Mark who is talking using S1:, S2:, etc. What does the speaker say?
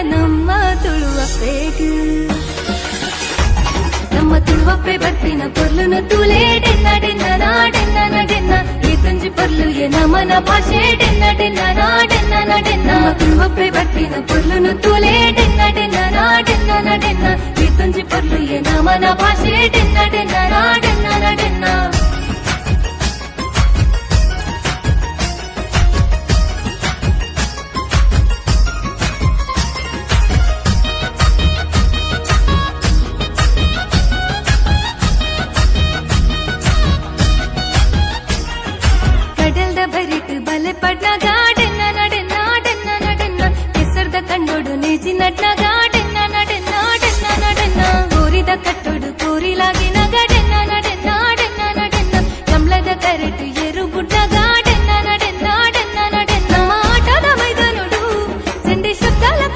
S1: ನಮ್ಮ ತುಳುವಪ್ಪೆಗ್ ನಮ್ಮ ತುಳುವಪ್ಪೆ ಬರ್ತಿನ ಪೊರ್ಲುನ ತೂಲೆ ಡೆನ್ನ ಡೆನ್ನ ನಾಡೆನ್ನ ನಡೆನ್ನ ಈ ತುಂಜಿ ಪೊರ್ಲು ನಮನ ಭಾಷೆ ಡೆನ್ನ ಡೆನ್ನ ನಾಡೆನ್ನ ನಡೆನ್ನ ನಮ್ಮ ತುಳುವಪ್ಪೆ ಬರ್ತಿನ ಪೊರ್ಲುನ ತೂಲೆ ಡೆನ್ನ ಡೆನ್ನ ನಾಡೆನ್ನ ನಡೆನ್ನ ಈ ತುಂಜಿ ಪೊರ್ಲು ನಮನ ಭಾಷೆ ಡೆನ್ನ ಡೆನ್ನ ನಾಡೆನ್ನ ನಡೆನ್ನ ಬಲೆ ಪಡ್ನಾಗ ಡೆನ್ನ ನಡೆನ್ನ ಡೆನ್ನ ನಡೆನ್ನ ಕೆಸರ್ದ ಕಣ್ಣೋಡು ನೇಜಿ ನಡ್ನಾಗ